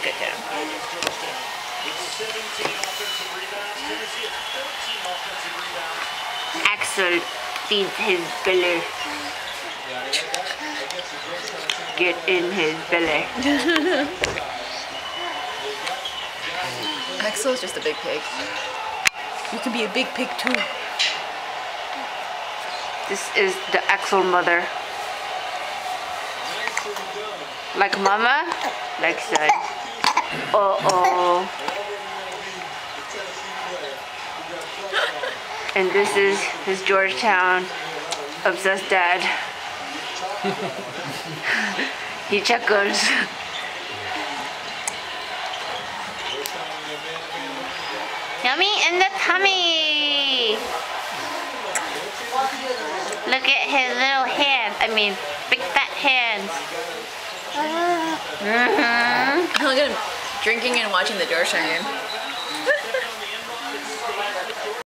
Good job. Axel feeds his belly. Get in his belly. Axel's just a big pig. You can be a big pig too. This is the Axel mother. Like mama, like son. Uh-oh. And this is his Georgetown obsessed dad. He chuckles. Yummy in the tummy. Look at his little hands. I mean, big fat hands. Look at him drinking and watching the Georgetown game.